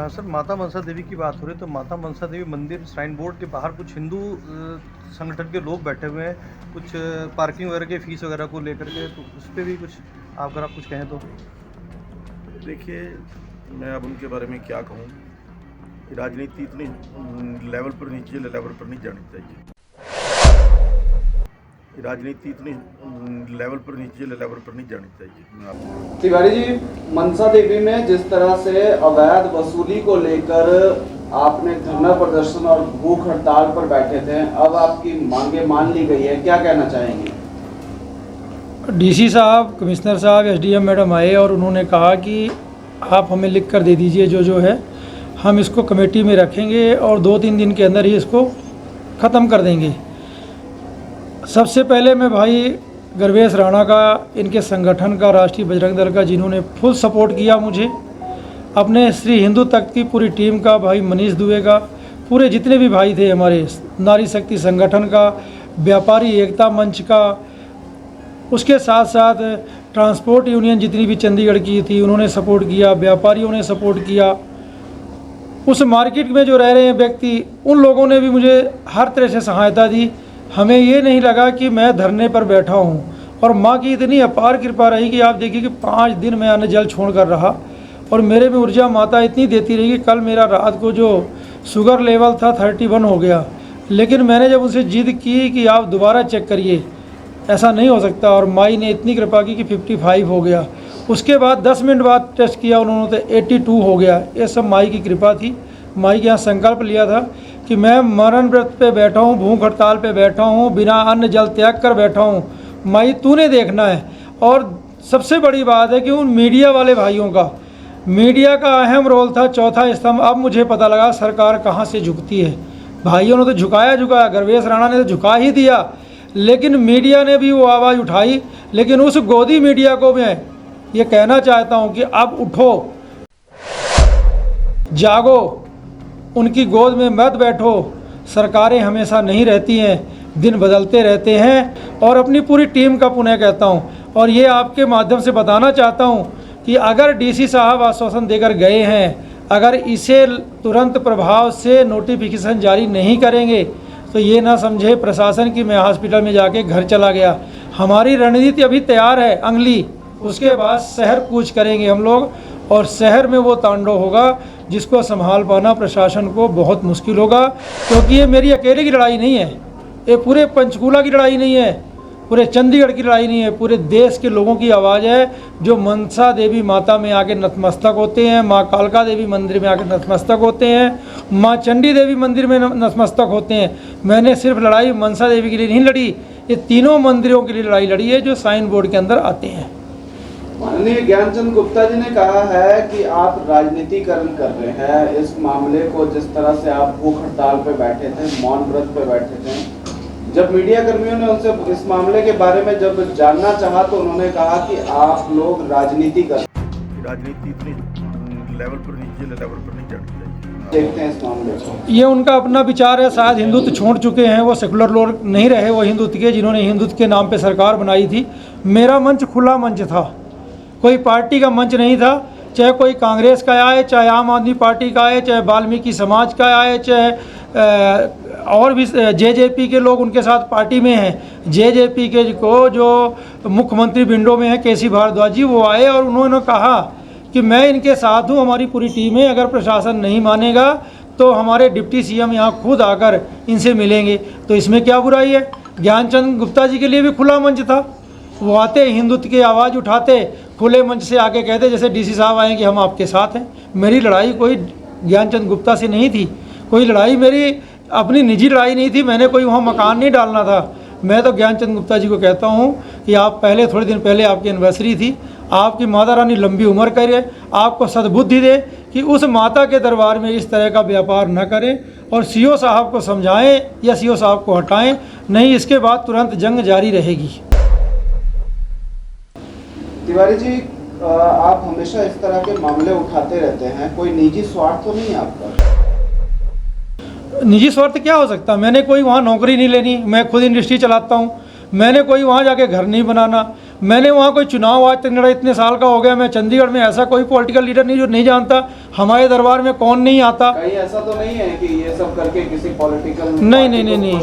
Sir माता मनसा देवी की बात हो रही है तो माता मनसा देवी मंदिर श्राइन बोर्ड के बाहर कुछ हिंदू संगठन के लोग बैठे हुए हैं, कुछ पार्किंग वगैरह के फीस वगैरह को लेकर के, तो उस पर भी कुछ अगर आप कुछ कहें तो। देखिए, मैं अब उनके बारे में क्या कहूँ। राजनीति इतनी लेवल पर नीचे लेवल पर नहीं जानी चाहिए। राजनीति इतनी लेवल पर नीचे लेवल पर नहीं जानी चाहिए। तिवारी जी, मनसा देवी में जिस तरह से अवैध वसूली को लेकर आपने धरना प्रदर्शन और भूख हड़ताल पर बैठे थे, अब आपकी मांगे मान ली गई है, क्या कहना चाहेंगे? डीसी साहब, कमिश्नर साहब, एसडीएम मैडम आए और उन्होंने कहा कि आप हमें लिख कर दे दीजिए जो है, हम इसको कमेटी में रखेंगे और 2-3 दिन के अंदर ही इसको ख़त्म कर देंगे। सबसे पहले मैं भाई गर्वेश राणा का, इनके संगठन का, राष्ट्रीय बजरंग दल का, जिन्होंने फुल सपोर्ट किया मुझे, अपने श्री हिंदू तख्त की पूरी टीम का, भाई मनीष दुबे का, पूरे जितने भी भाई थे हमारे, नारी शक्ति संगठन का, व्यापारी एकता मंच का, उसके साथ साथ ट्रांसपोर्ट यूनियन जितनी भी चंडीगढ़ की थी उन्होंने सपोर्ट किया, व्यापारियों ने सपोर्ट किया, उस मार्केट में जो रह रहे हैं व्यक्ति, उन लोगों ने भी मुझे हर तरह से सहायता दी। हमें ये नहीं लगा कि मैं धरने पर बैठा हूँ, और माँ की इतनी अपार कृपा रही कि आप देखिए कि 5 दिन मैं अन्न जल छोड़ कर रहा, और मेरे में ऊर्जा माता इतनी देती रही कि कल मेरा रात को जो शुगर लेवल था 31 हो गया। लेकिन मैंने जब उनसे जिद की कि आप दोबारा चेक करिए, ऐसा नहीं हो सकता, और माई ने इतनी कृपा की कि 55 हो गया। उसके बाद 10 मिनट बाद टेस्ट किया उन्होंने तो 82 हो गया। ये सब माई की कृपा थी। माई के यहाँ संकल्प लिया था कि मैं मरण व्रत पे बैठा हूँ, भूख हड़ताल पे बैठा हूँ, बिना अन्न जल त्याग कर बैठा हूँ, माई तूने देखना है। और सबसे बड़ी बात है कि उन मीडिया वाले भाइयों का, मीडिया का अहम रोल था, चौथा स्तंभ। अब मुझे पता लगा सरकार कहाँ से झुकती है। भाइयों ने तो झुकाया, गर्वेश राणा ने तो झुका ही दिया, लेकिन मीडिया ने भी वो आवाज़ उठाई। लेकिन उस गोदी मीडिया को मैं ये कहना चाहता हूँ कि अब उठो, जागो, उनकी गोद में मत बैठो। सरकारें हमेशा नहीं रहती हैं, दिन बदलते रहते हैं। और अपनी पूरी टीम का पुनः कहता हूँ, और ये आपके माध्यम से बताना चाहता हूँ कि अगर डीसी साहब आश्वासन देकर गए हैं, अगर इसे तुरंत प्रभाव से नोटिफिकेशन जारी नहीं करेंगे तो ये ना समझे प्रशासन कि मैं हॉस्पिटल में जाके घर चला गया। हमारी रणनीति अभी तैयार है, अंगली, उसके बाद शहर कूच करेंगे हम लोग, और शहर में वो तांडव होगा जिसको संभाल पाना प्रशासन को बहुत मुश्किल होगा। क्योंकि ये मेरी अकेले की लड़ाई नहीं है, ये पूरे पंचकूला की लड़ाई नहीं है, पूरे चंडीगढ़ की लड़ाई नहीं है, पूरे देश के लोगों की आवाज़ है जो मनसा देवी माता में आके नतमस्तक होते हैं, माँ कालका देवी मंदिर में आके नतमस्तक होते हैं, माँ चंडी देवी मंदिर में नतमस्तक होते हैं। मैंने सिर्फ लड़ाई मनसा देवी के लिए नहीं लड़ी, ये तीनों मंदिरों के लिए लड़ाई लड़ी है जो साइन बोर्ड के अंदर आते हैं। माननीय ज्ञानचंद गुप्ता जी ने कहा है कि आप राजनीतिकरण कर रहे हैं इस मामले को। जिस तरह से आप भूख हड़ताल पे बैठे थे, मौन व्रत पे बैठे थे, जब मीडिया कर्मियों ने उनसे इस मामले के बारे में जब जानना चाहा तो उन्होंने कहा कि आप लोग राजनीति कर, राजनीति इतनी लेवल पर नीचे लेवल पर नहीं जानी चाहिए। देखते हैं इस मामले को। ये उनका अपना विचार है। शायद हिंदुत्व छोड़ चुके हैं, वो सेकुलर लोग नहीं रहे वो हिंदुत्व के, जिन्होंने हिंदुत्व के नाम पे सरकार बनाई थी। मेरा मंच खुला मंच था, कोई पार्टी का मंच नहीं था। चाहे कोई कांग्रेस का आए, चाहे आम आदमी पार्टी का आए, चाहे वाल्मीकि समाज का आए, चाहे और भी जेजेपी के लोग उनके साथ पार्टी में हैं। जेजेपी के को जो मुख्यमंत्री विंडो में है केसी भारद्वाज जी, वो आए और उन्होंने कहा कि मैं इनके साथ हूँ, हमारी पूरी टीम है, अगर प्रशासन नहीं मानेगा तो हमारे डिप्टी सीएम यहाँ खुद आकर इनसे मिलेंगे। तो इसमें क्या बुराई है? ज्ञानचंद गुप्ता जी के लिए भी खुला मंच था, वो आते, हिंदुत्व की आवाज़ उठाते, खुले मंच से आके कहते जैसे डीसी साहब आए कि हम आपके साथ हैं। मेरी लड़ाई कोई ज्ञानचंद गुप्ता से नहीं थी, कोई लड़ाई मेरी अपनी निजी लड़ाई नहीं थी। मैंने कोई वहाँ मकान नहीं डालना था। मैं तो ज्ञानचंद गुप्ता जी को कहता हूँ कि आप पहले, थोड़े दिन पहले आपकी एनिवर्सरी थी, आपकी माता रानी लंबी उम्र करे, आपको सद्बुद्धि दे कि उस माता के दरबार में इस तरह का व्यापार न करें, और सीओ साहब को समझाएं या सीओ साहब को हटाएं, नहीं इसके बाद तुरंत जंग जारी रहेगी। तिवारी जी, आप हमेशा इस तरह के मामले उठाते रहते हैं, कोई निजी स्वार्थ तो नहीं है आपका? निजी स्वार्थ क्या हो सकता? मैंने कोई वहाँ नौकरी नहीं लेनी, मैं खुद इंडस्ट्री चलाता हूँ। मैंने कोई वहाँ जाके घर नहीं बनाना, मैंने वहाँ कोई चुनाव, आज तक मेरा इतने साल का हो गया, मैं चंडीगढ़ में ऐसा कोई पॉलिटिकल लीडर नहीं जो नहीं जानता हमारे दरबार में कौन नहीं आता। कहीं ऐसा तो नहीं है कि ये सब करके किसी पॉलिटिकल नहीं।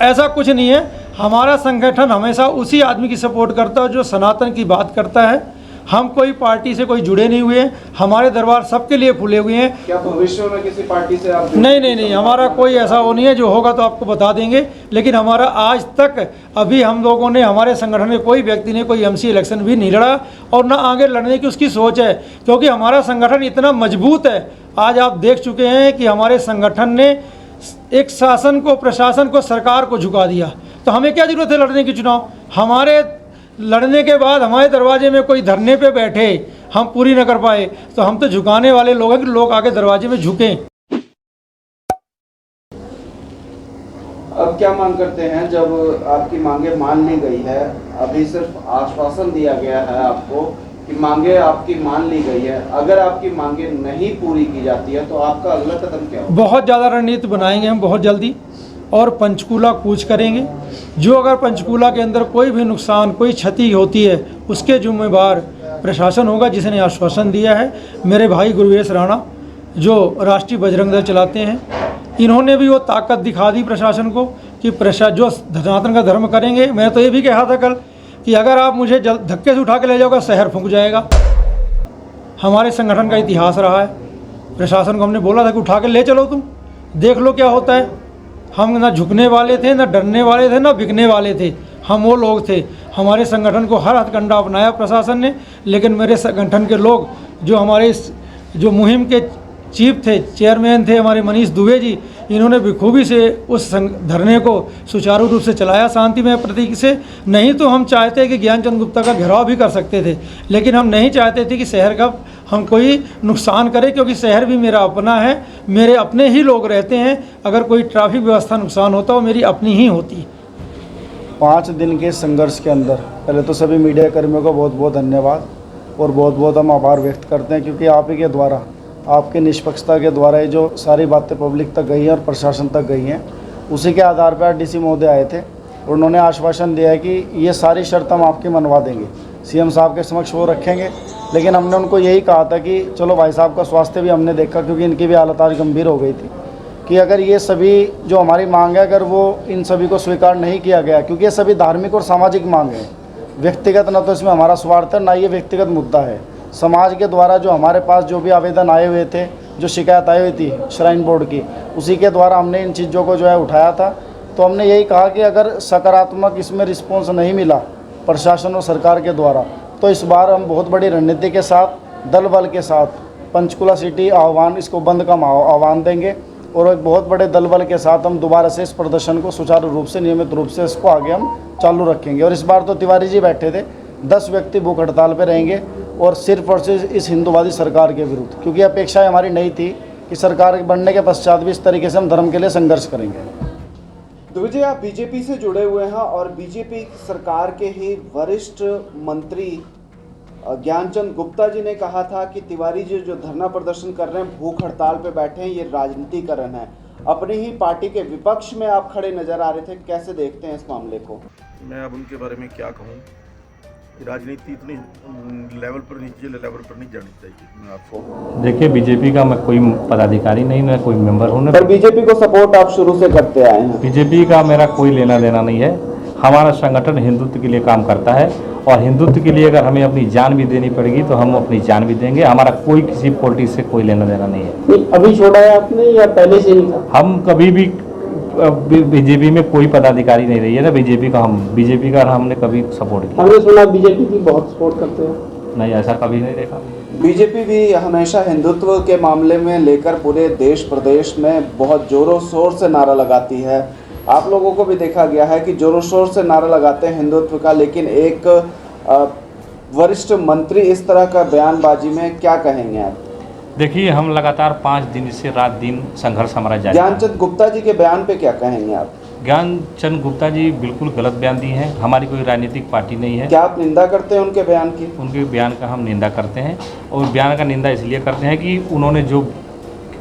ऐसा कुछ नहीं है। हमारा संगठन हमेशा उसी आदमी की सपोर्ट करता है जो सनातन की बात करता है। हम कोई पार्टी से कोई जुड़े नहीं हुए हैं। हमारे दरबार सबके लिए खुले हुए हैं। क्या भविष्य में किसी पार्टी से आप नहीं, हमारा कोई ऐसा वो नहीं है। जो होगा तो आपको बता देंगे। लेकिन हमारा आज तक अभी हम लोगों ने, हमारे संगठन में कोई व्यक्ति ने कोई एमसी इलेक्शन भी नहीं लड़ा और ना आगे लड़ने की उसकी सोच है, क्योंकि हमारा संगठन इतना मजबूत है। आज आप देख चुके हैं कि हमारे संगठन ने एक शासन को, प्रशासन को, सरकार को झुका दिया। तो हमें क्या जरूरत है लड़ने की चुनाव? हमारे लड़ने के बाद हमारे दरवाजे में कोई धरने पे बैठे, हम पूरी न कर पाए, तो हम तो झुकाने वाले लोग हैं कि लोग आके दरवाजे में झुकें। अब क्या मांग करते हैं जब आपकी मांगे मान ली गई है? अभी सिर्फ आश्वासन दिया गया है आपको कि मांगे आपकी मान ली गई है। अगर आपकी मांगे नहीं पूरी की जाती है तो आपका अगला कदम क्या होगा? बहुत ज़्यादा रणनीति बनाएंगे हम बहुत जल्दी, और पंचकूला कूच करेंगे। जो अगर पंचकूला के अंदर कोई भी नुकसान, कोई क्षति होती है, उसके जिम्मेवार प्रशासन होगा, जिसने आश्वासन दिया है। मेरे भाई गुरवेश राणा जो राष्ट्रीय बजरंग दल चलाते हैं, इन्होंने भी वो ताकत दिखा दी प्रशासन को कि जो सनातन का धर्म करेंगे। मैं तो ये भी कहा था कल कि अगर आप मुझे धक्के से उठा के ले जाओगे, शहर फूंक जाएगा। हमारे संगठन का इतिहास रहा है। प्रशासन को हमने बोला था कि उठा के ले चलो, तुम देख लो क्या होता है। हम ना झुकने वाले थे, ना डरने वाले थे, ना बिकने वाले थे। हम वो लोग थे। हमारे संगठन को हर हथकंडा अपनाया प्रशासन ने, लेकिन मेरे संगठन के लोग, जो हमारे जो मुहिम के चीफ थे, चेयरमैन थे हमारे मनीष दुबे जी, इन्होंने बखूबी से उस धरने को सुचारू रूप से चलाया शांतिमय प्रतीक से। नहीं तो हम चाहते कि ज्ञानचंद गुप्ता का घेराव भी कर सकते थे, लेकिन हम नहीं चाहते थे कि शहर का हम कोई नुकसान करें, क्योंकि शहर भी मेरा अपना है। मेरे अपने ही लोग रहते हैं। अगर कोई ट्रैफिक व्यवस्था नुकसान होता वो मेरी अपनी ही होती। 5 दिन के संघर्ष के अंदर पहले तो सभी मीडिया कर्मियों का बहुत बहुत धन्यवाद और बहुत बहुत हम आभार व्यक्त करते हैं, क्योंकि आप ही के द्वारा, आपके निष्पक्षता के द्वारा ये जो सारी बातें पब्लिक तक गई हैं और प्रशासन तक गई हैं, उसी के आधार पर डीसी महोदय आए थे और उन्होंने आश्वासन दिया है कि ये सारी शर्त हम आपकी मनवा देंगे। सीएम साहब के समक्ष वो रखेंगे। लेकिन हमने उनको यही कहा था कि चलो भाई साहब का स्वास्थ्य भी हमने देखा, क्योंकि इनकी भी हालत आज गंभीर हो गई थी, कि अगर ये सभी जो हमारी मांग है, अगर वो इन सभी को स्वीकार नहीं किया गया, क्योंकि ये सभी धार्मिक और सामाजिक मांग है, व्यक्तिगत न तो इसमें हमारा स्वार्थ है, ना ये व्यक्तिगत मुद्दा है। समाज के द्वारा जो हमारे पास जो भी आवेदन आए हुए थे, जो शिकायत आई हुई थी श्राइन बोर्ड की, उसी के द्वारा हमने इन चीज़ों को जो है उठाया था। तो हमने यही कहा कि अगर सकारात्मक इसमें रिस्पॉन्स नहीं मिला प्रशासन और सरकार के द्वारा, तो इस बार हम बहुत बड़ी रणनीति के साथ, दल बल के साथ पंचकुला सिटी आह्वान, इसको बंद का आह्वान देंगे और एक बहुत बड़े दल बल के साथ हम दोबारा से इस प्रदर्शन को सुचारू रूप से, नियमित रूप से इसको आगे हम चालू रखेंगे। और इस बार तो तिवारी जी बैठे थे, 10 व्यक्ति भूख हड़ताल पर रहेंगे और सिर्फ और सिर्फ इस हिंदूवादी सरकार के विरुद्ध, क्योंकि अपेक्षाएं हमारी नहीं थी कि सरकार बनने के पश्चात भी इस तरीके से हम धर्म के लिए संघर्ष करेंगे। दुबे जी, आप बीजेपी से जुड़े हुए हैं और बीजेपी सरकार के ही वरिष्ठ मंत्री ज्ञानचंद गुप्ता जी ने कहा था कि तिवारी जी जो धरना प्रदर्शन कर रहे हैं, भूख हड़ताल पे बैठे हैं, ये राजनीतिकरण है। अपनी ही पार्टी के विपक्ष में आप खड़े नजर आ रहे थे, कैसे देखते हैं इस मामले को? मैं अब उनके बारे में क्या कहूँ। राजनीति इतनी लेवल पर, नीचे लेवल पर नहीं जानी चाहिए। मैं आपको देखिए, बीजेपी का मैं कोई पदाधिकारी नहीं, मैं कोई मेंबर हूँ। पर बीजेपी को सपोर्ट आप शुरू से करते आए हैं। बीजेपी का मेरा कोई लेना देना नहीं है। हमारा संगठन हिंदुत्व के लिए काम करता है और हिंदुत्व के लिए अगर हमें अपनी जान भी देनी पड़ेगी तो हम अपनी जान भी देंगे। हमारा कोई किसी पॉलिटिक्स से कोई लेना देना नहीं है। अभी छोड़ा है आपने या पहले से ही था? हम कभी भी बीजेपी में कोई पदाधिकारी नहीं रही है ना। बीजेपी का हमने कभी सपोर्ट किया। हमने सुना बीजेपी की बहुत सपोर्ट करते हैं। नहीं, ऐसा कभी नहीं देखा। बीजेपी भी हमेशा हिंदुत्व के मामले में लेकर पूरे देश प्रदेश में बहुत जोरों शोर से नारा लगाती है। आप लोगों को भी देखा गया है कि जोरों शोर से नारा लगाते हैं हिंदुत्व का, लेकिन एक वरिष्ठ मंत्री इस तरह का बयानबाजी में क्या कहेंगे आप? देखिए, हम लगातार 5 दिन से रात दिन संघर्ष हमारा जारी है। ज्ञानचंद गुप्ता जी के बयान पे क्या कहेंगे आप? ज्ञानचंद गुप्ता जी बिल्कुल गलत बयान दिए हैं। हमारी कोई राजनीतिक पार्टी नहीं है। क्या आप निंदा करते हैं उनके बयान की? उनके बयान का हम निंदा करते हैं और बयान का निंदा इसलिए करते हैं कि उन्होंने जो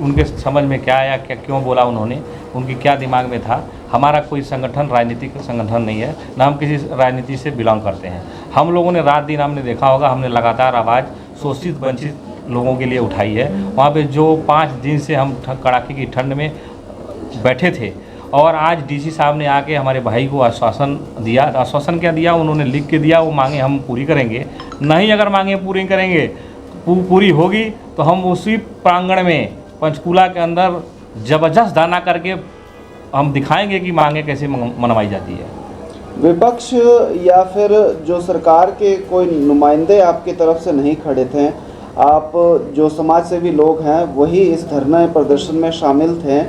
उनके समझ में क्या आया, क्या क्यों बोला उन्होंने, उनकी क्या दिमाग में था। हमारा कोई संगठन राजनीतिक संगठन नहीं है, ना हम किसी राजनीति से बिलोंग करते हैं। हम लोगों ने रात दिन, हमने देखा होगा, हमने लगातार आवाज़ शोषित वंचित लोगों के लिए उठाई है। वहाँ पे जो 5 दिन से हम कड़ाके की ठंड में बैठे थे और आज डीसी साहब ने आके हमारे भाई को आश्वासन दिया। आश्वासन क्या दिया, उन्होंने लिख के दिया, वो मांगे हम पूरी करेंगे। नहीं अगर मांगे पूरी करेंगे, पूरी होगी तो हम उसी प्रांगण में पंचकूला के अंदर ज़बरदस्त धरना करके हम दिखाएंगे कि मांगे कैसे मनवाई जाती है। विपक्ष या फिर जो सरकार के कोई नुमाइंदे आपकी तरफ से नहीं खड़े थे, आप जो समाज सेवी लोग हैं वही इस धरना प्रदर्शन में शामिल थे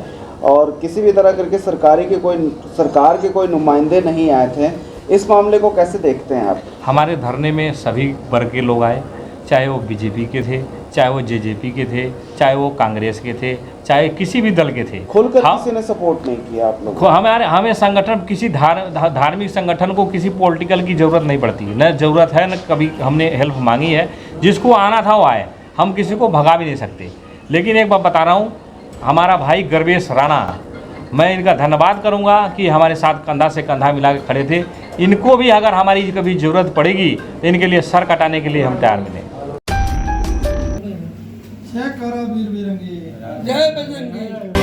और किसी भी तरह करके सरकार के कोई नुमाइंदे नहीं आए थे। इस मामले को कैसे देखते हैं आप? हमारे धरने में सभी वर्ग के लोग आए, चाहे वो बीजेपी के थे, चाहे वो जेजेपी के थे, चाहे वो कांग्रेस के थे, चाहे किसी भी दल के थे। खुलकर किसी ने सपोर्ट नहीं किया आप लोग? हमें संगठन किसी धार्मिक संगठन को किसी पॉलिटिकल की ज़रूरत नहीं पड़ती, न ज़रूरत है, न कभी हमने हेल्प मांगी है। जिसको आना था वो आए, हम किसी को भगा भी नहीं सकते। लेकिन एक बात बता रहा हूँ, हमारा भाई गर्वेश राणा, मैं इनका धन्यवाद करूंगा कि हमारे साथ कंधा से कंधा मिला के खड़े थे। इनको भी अगर हमारी कभी ज़रूरत पड़ेगी तो इनके लिए सर कटाने के लिए हम तैयार मिलें। जय बजरंगी।